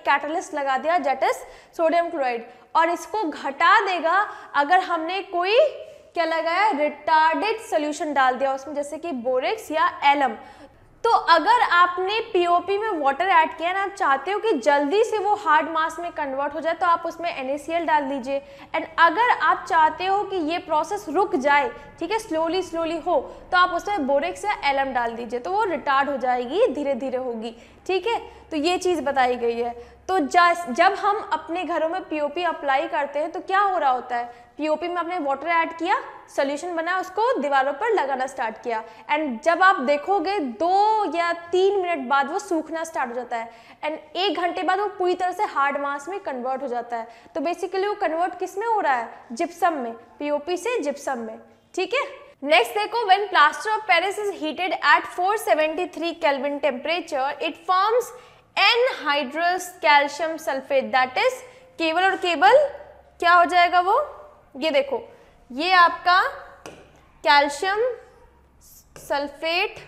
कैटलिस्ट लगा दिया दैट इज सोडियम क्लोराइड, और इसको घटा देगा अगर हमने कोई क्या लगाया, रिटार्डेड सोल्यूशन डाल दिया उसमें, जैसे कि बोरेक्स या एलम। तो अगर आपने पीओपी में वाटर ऐड किया ना, आप चाहते हो कि जल्दी से वो हार्ड मास में कन्वर्ट हो जाए तो आप उसमें NaCl डाल दीजिए। एंड अगर आप चाहते हो कि ये प्रोसेस रुक जाए, ठीक है, स्लोली हो, तो आप उसमें बोरेक्स या एलम डाल दीजिए, तो वो रिटार्ड हो जाएगी, धीरे धीरे होगी। ठीक है, तो ये चीज़ बताई गई है। तो जब हम अपने घरों में पीओपी अप्लाई करते हैं तो क्या हो रहा होता है, पीओपी में आपने वाटर ऐड किया, सोल्यूशन बना, उसको दीवारों पर लगाना स्टार्ट किया, एंड जब आप देखोगे 2 या 3 मिनट बाद वो सूखना स्टार्ट हो जाता है, एंड 1 घंटे बाद वो पूरी तरह से हार्ड मास में कन्वर्ट हो जाता है। तो बेसिकली वो कन्वर्ट किस में हो रहा है, जिप्सम में, पीओपी से जिप्सम में। ठीक है, नेक्स्ट देखो when plaster of Paris is heated at 473 kelvin temperature it forms anhydrous calcium sulphate that is केवल और केवल क्या हो जाएगा वो, ये देखो, ये आपका कैल्शियम सल्फेट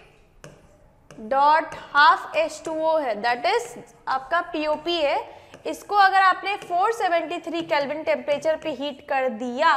.12H2O है, दैट इज आपका पीओपी है। इसको अगर आपने 473 केल्विन टेम्परेचर पे हीट कर दिया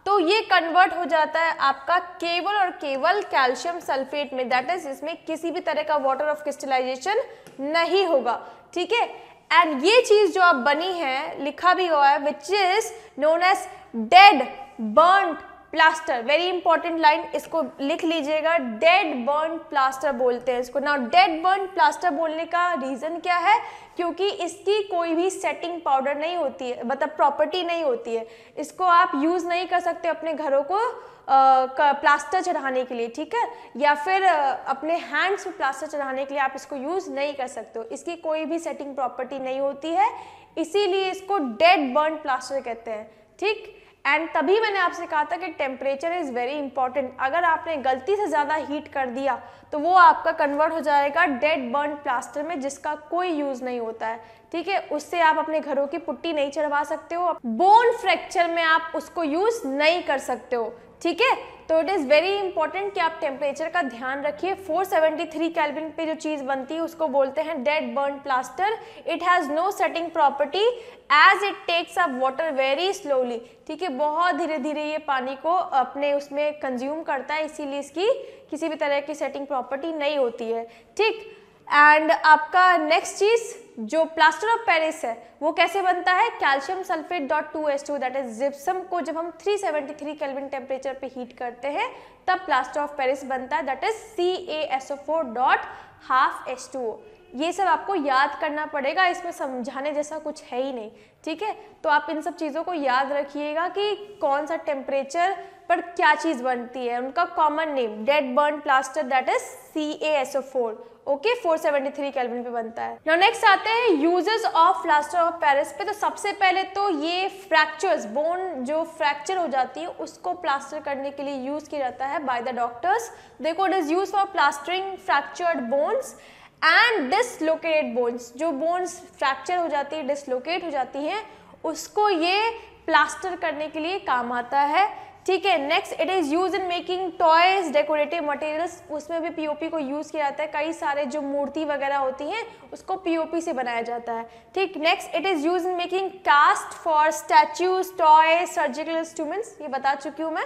तो ये कन्वर्ट हो जाता है आपका केवल और केवल कैल्शियम सल्फेट में, दैट इज इसमें किसी भी तरह का वाटर ऑफ क्रिस्टलाइजेशन नहीं होगा। ठीक है, एंड ये चीज जो अब बनी है, लिखा भी हुआ है, which is known as dead burned plaster, very important line, इसको लिख लीजिएगा, डेड बर्न प्लास्टर बोलते हैं इसको। नाउ डेड बर्न प्लास्टर बोलने का रीज़न क्या है? क्योंकि इसकी कोई भी सेटिंग पाउडर नहीं होती है, मतलब प्रॉपर्टी नहीं होती है, इसको आप यूज़ नहीं कर सकते अपने घरों को प्लास्टर चढ़ाने के लिए, ठीक है, या फिर अपने हैंड्स में प्लास्टर चढ़ाने के लिए आप इसको यूज़ नहीं कर सकते हो, इसकी कोई भी सेटिंग प्रॉपर्टी नहीं होती है, इसीलिए इसको डेड बर्न प्लास्टर कहते हैं, ठीक। एंड तभी मैंने आपसे कहा था कि टेम्परेचर इज़ वेरी इंपॉर्टेंट, अगर आपने गलती से ज़्यादा हीट कर दिया तो वो आपका कन्वर्ट हो जाएगा डेड बर्न प्लास्टर में, जिसका कोई यूज़ नहीं होता है, ठीक है, उससे आप अपने घरों की पुट्टी नहीं चढ़वा सकते हो, बोन फ्रैक्चर में आप उसको यूज़ नहीं कर सकते हो, ठीक है। तो इट इज़ वेरी इंपॉर्टेंट कि आप टेम्परेचर का ध्यान रखिए। 473 केल्विन पे जो चीज़ बनती है उसको बोलते हैं dead burn plaster. It has no setting property as it takes up water very slowly, ठीक है, बहुत धीरे धीरे ये पानी को अपने उसमें कंज्यूम करता है, इसीलिए इसकी किसी भी तरह की सेटिंग प्रॉपर्टी नहीं होती है, ठीक। एंड आपका नेक्स्ट चीज़ जो प्लास्टर ऑफ पेरिस है वो कैसे बनता है? Calcium sulphate .2H2 that is gypsum को जब हम 373 केल्विन टेम्परेचर पे हीट करते हैं तब प्लास्टर ऑफ पेरिस बनता है, दैट इज CaSO4.12H2O। ये सब आपको याद करना पड़ेगा, इसमें समझाने जैसा कुछ है ही नहीं, ठीक है। तो आप इन सब चीज़ों को याद रखिएगा कि कौन सा टेम्परेचर पर क्या चीज़ बनती है, उनका common name dead burn plaster that is CaSO4, okay, 473 kelvin पे बनता है। नाउ नेक्स्ट आते हैं uses of plaster of Paris पे। तो सबसे पहले तो ये फ्रैक्चर्स, बोन जो फ्रैक्चर हो जाती है उसको प्लास्टर करने के लिए यूज किया जाता है बाय द डॉक्टर्स। देखो, it is use for plastering fractured bones and dislocated bones. जो बोन्स फ्रैक्चर हो जाती है, डिसलोकेट हो जाती हैं, उसको ये प्लास्टर करने के लिए काम आता है, ठीक है। Next, it is use in making toys, decorative materials, उसमें भी पीओपी को यूज़ किया जाता है, कई सारे जो मूर्ति वगैरह होती हैं उसको पीओपी से बनाया जाता है, ठीक। Next, it is use in making cast for statues, toy, surgical instruments, ये बता चुकी हूँ मैं।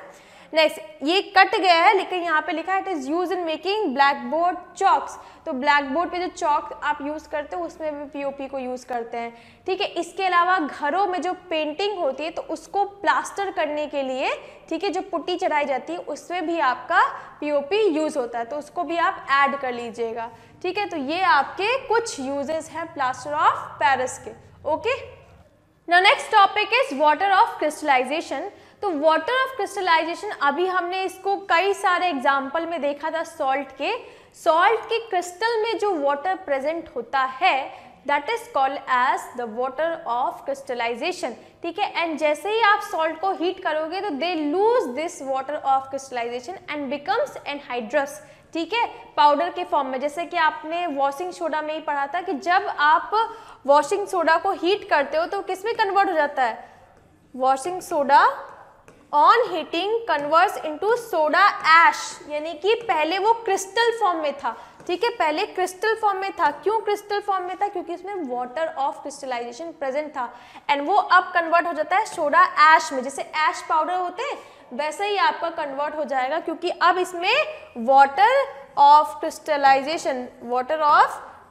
नेक्स्ट, ये कट गया है लेकिन यहाँ पे लिखा है it is use in making black board chalks. तो ब्लैक बोर्ड पे जो चॉक आप यूज करते हो उसमें भी पीओपी को यूज करते हैं, ठीक है। इसके अलावा घरों में जो पेंटिंग होती है तो उसको प्लास्टर करने के लिए, ठीक है, जो पुट्टी चढ़ाई जाती है उसमें भी आपका पीओपी यूज होता है, तो उसको भी आप ऐड कर लीजिएगा, ठीक है। तो ये आपके कुछ यूजेस हैं प्लास्टर ऑफ पेरिस के, okay. Now next topic is water of crystallisation. तो वाटर ऑफ क्रिस्टलाइजेशन, अभी हमने इसको कई सारे एग्जाम्पल में देखा था सॉल्ट के। सॉल्ट के क्रिस्टल में जो वाटर प्रेजेंट होता है that is called as the water of crystallisation, ठीक है। एंड जैसे ही आप सॉल्ट को हीट करोगे तो they lose this water of crystallisation and becomes anhydrous, ठीक है, पाउडर के फॉर्म में। जैसे कि आपने वॉशिंग सोडा में ही पढ़ा था कि जब आप वॉशिंग सोडा को हीट करते हो तो किस में कन्वर्ट हो जाता है? Washing soda on heating converts into soda ash, यानी कि पहले वो क्रिस्टल फॉर्म में था, ठीक है, पहले क्रिस्टल फॉर्म में था। क्यों क्रिस्टल फॉर्म में था? क्योंकि इसमें वाटर ऑफ क्रिस्टलाइजेशन प्रेजेंट था एंड वो अब कन्वर्ट हो जाता है सोडा ऐश में। जैसे ऐश पाउडर होते हैं वैसे ही आपका कन्वर्ट हो जाएगा, क्योंकि अब इसमें वाटर ऑफ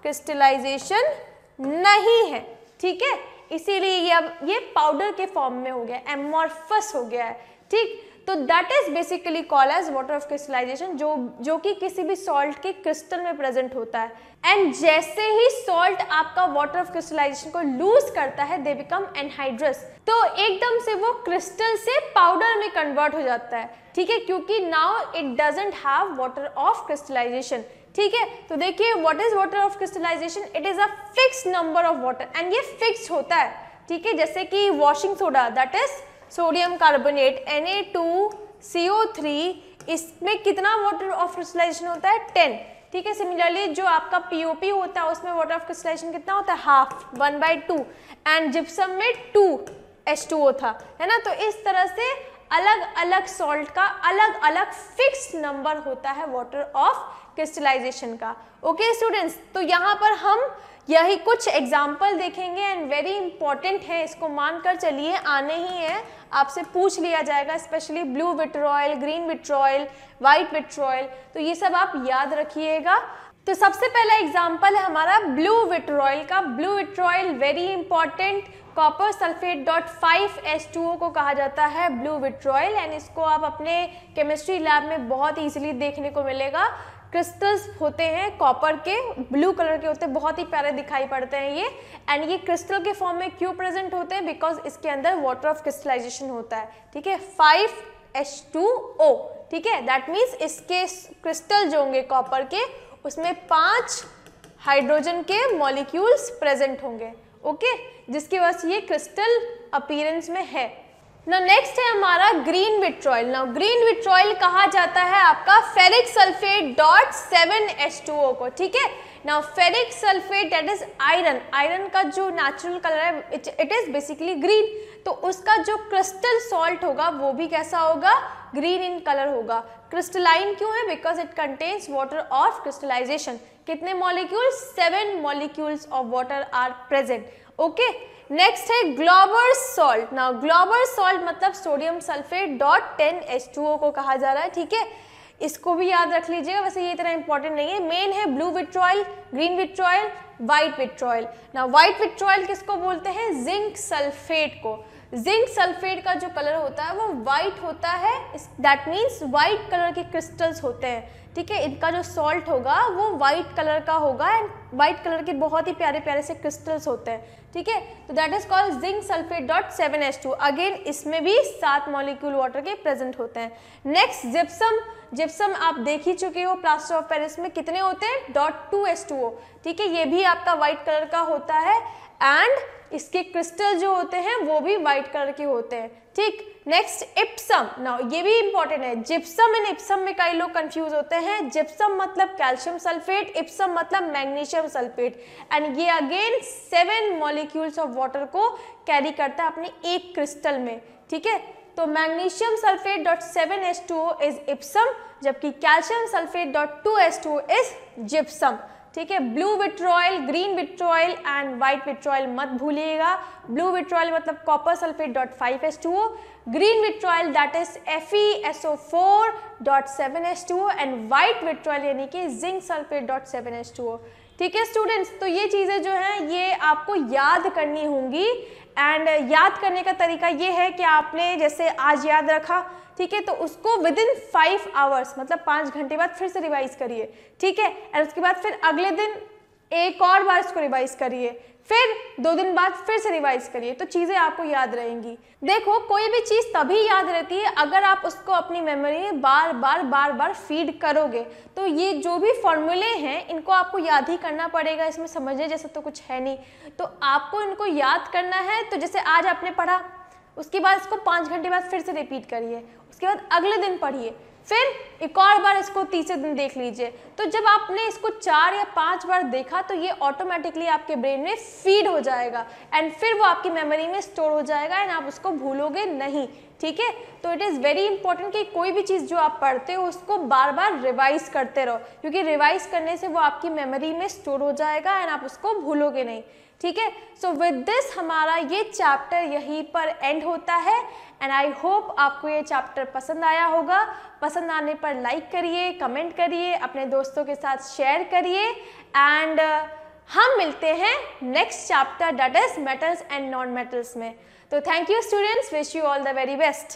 क्रिस्टलाइजेशन नहीं है, ठीक है, इसीलिए ये अब ये पाउडर के फॉर्म में हो गया, एमॉर्फस हो गया है, ठीक। तो that is basically called as water of crystallisation, जो कि किसी भी सॉल्ट के क्रिस्टल में प्रेजेंट होता है। एंड जैसे ही सॉल्ट आपका वाटर ऑफ क्रिस्टलाइजेशन को लूज करता है दे बिकम एनहाइड्रस, तो एकदम से वो क्रिस्टल से पाउडर में कन्वर्ट हो जाता है, ठीक है, क्योंकि now it doesn't have water of crystallisation, ठीक है। तो देखिए, what is water of crystallisation? It is a fixed number of water and ये फिक्स्ड होता है, ठीक है। जैसे कि washing soda that is sodium carbonate Na2CO3, इसमें कितना वाटर ऑफ क्रिस्टलाइजेशन होता है? 10, ठीक है। सिमिलरली जो आपका पीओपी होता है उसमें वाटर ऑफ क्रिस्टलाइजेशन कितना होता है? हाफ, 1/2, एंड जिप्सम में 2H2O था, है ना। तो इस तरह से अलग अलग सॉल्ट का अलग अलग फिक्स्ड नंबर होता है वाटर ऑफ क्रिस्टलाइजेशन का, ओके स्टूडेंट्स। तो यहाँ पर हम यही कुछ एग्जाम्पल देखेंगे एंड वेरी इंपॉर्टेंट है, इसको मानकर चलिए, आने ही है, आपसे पूछ लिया जाएगा, specially blue vitriol, green vitriol, white vitriol, तो ये सब आप याद रखिएगा। तो सबसे पहला एग्जाम्पल है हमारा ब्लू विट्रॉयल का। Blue vitriol very important, copper sulphate dot 5H2O को कहा जाता है ब्लू विट्रॉयल, एंड इसको आप अपने केमिस्ट्री लैब में बहुत ईजिली देखने को मिलेगा। क्रिस्टल्स होते हैं कॉपर के, ब्लू कलर के होते हैं, बहुत ही प्यारे दिखाई पड़ते हैं ये। एंड ये क्रिस्टल के फॉर्म में क्यों प्रेजेंट होते हैं? बिकॉज इसके अंदर वाटर ऑफ क्रिस्टलाइजेशन होता है, ठीक है, 5H2O, ठीक है। दैट मीन्स इसके क्रिस्टल जो होंगे कॉपर के, उसमें 5 हाइड्रोजन के मॉलिक्यूल्स प्रेजेंट होंगे, ओके, जिसकी वजह से ये क्रिस्टल अपीयरेंस में है। नाउ नेक्स्ट है हमारा green vitriol. Now green vitriol कहा जाता है आपका फेरिक सल्फेट डॉट 7H2O को, ठीक है। Now ferric sulphate that is iron, iron का जो नेचुरल कलर है इट इज बेसिकली ग्रीन, तो उसका जो क्रिस्टल सॉल्ट होगा वो भी कैसा होगा? ग्रीन इन कलर होगा। क्रिस्टलाइन क्यों है? Because it contains water of crystallization. कितने molecules? 7 molecules of water are present, okay. Next है Glauber salt. Now Glauber salt मतलब सोडियम सल्फेट डॉट 10H2O को कहा जा रहा है, ठीक है, इसको भी याद रख लीजिएगा, वैसे ये इतना इंपॉर्टेंट नहीं है। मेन है blue vitriol, green vitriol, white vitriol. Now white vitriol किसको बोलते हैं? जिंक सल्फेट को। जिंक सल्फेट का जो कलर होता है वो व्हाइट होता है, दैट मीन्स व्हाइट कलर के क्रिस्टल्स होते हैं, ठीक है। इनका जो सॉल्ट होगा वो व्हाइट कलर का होगा, एंड व्हाइट कलर के बहुत ही प्यारे प्यारे से क्रिस्टल्स होते हैं, ठीक है। तो that is called zinc sulphate dot 7H2। Again इसमें भी 7 मॉलिक्यूल वाटर के प्रेजेंट होते हैं। Next gypsum. जिप्सम आप देख ही चुके हो, प्लास्टर ऑफ पेरिस में कितने होते हैं? डॉट 2H2O, ठीक है, ये भी आपका व्हाइट कलर का होता है, एंड इसके क्रिस्टल जो होते हैं वो भी व्हाइट कलर के होते हैं, ठीक। Next Epson. नाउ ये भी इंपॉर्टेंट है, जिप्सम एंड इप्सम में कई लोग कंफ्यूज होते हैं। जिप्सम मतलब कैल्शियम सल्फेट, इप्सम मतलब मैग्नीशियम सल्फेट, एंड ये अगेन 7 मॉलिक्यूल्स ऑफ वाटर को कैरी करता है अपने एक क्रिस्टल में, ठीक है। तो magnesium sulphate dot 7H2O is Epsom, जबकि calcium sulphate dot 2H2O is gypsum, ठीक है। Blue vitriol, green vitriol and white vitriol मत भूलिएगा। ब्लू विट्रॉयल मतलब copper sulphate dot 5H2O, green vitriol that is FeSO4 dot 7H2O, and white vitriol यानी कि जिंक सल्फेट डॉट 7H2O, ठीक है स्टूडेंट्स। तो ये चीज़ें जो हैं ये आपको याद करनी होंगी, एंड याद करने का तरीका ये है कि आपने जैसे आज याद रखा, ठीक है, तो उसको विद इन 5 आवर्स मतलब 5 घंटे बाद फिर से रिवाइज करिए, ठीक है, और उसके बाद फिर अगले दिन एक और बार इसको रिवाइज करिए, फिर 2 दिन बाद फिर से रिवाइज करिए, तो चीज़ें आपको याद रहेंगी। देखो कोई भी चीज़ तभी याद रहती है अगर आप उसको अपनी मेमोरी में बार बार फीड करोगे। तो ये जो भी फॉर्मूले हैं इनको आपको याद ही करना पड़ेगा, इसमें समझने जैसा तो कुछ है नहीं, तो आपको इनको याद करना है। तो जैसे आज आपने पढ़ा, उसके बाद इसको 5 घंटे बाद फिर से रिपीट करिए, उसके बाद अगले दिन पढ़िए, फिर एक और बार इसको तीसरे दिन देख लीजिए। तो जब आपने इसको 4 या 5 बार देखा तो ये ऑटोमेटिकली आपके ब्रेन में फीड हो जाएगा, एंड फिर वो आपकी मेमोरी में स्टोर हो जाएगा, एंड आप उसको भूलोगे नहीं, ठीक है। तो इट इज़ वेरी इंपॉर्टेंट कि कोई भी चीज़ जो आप पढ़ते हो उसको बार बार रिवाइज करते रहो, क्योंकि रिवाइज करने से वो आपकी मेमोरी में स्टोर हो जाएगा, एंड आप उसको भूलोगे नहीं, ठीक है। सो विद दिस हमारा ये चैप्टर यहीं पर एंड होता है, एंड आई होप आपको ये चैप्टर पसंद आया होगा। पसंद आने पर लाइक करिए, कमेंट करिए, अपने दोस्तों के साथ शेयर करिए, एंड हम मिलते हैं next chapter that is metals and non metals में। तो thank you students, wish you all the very best.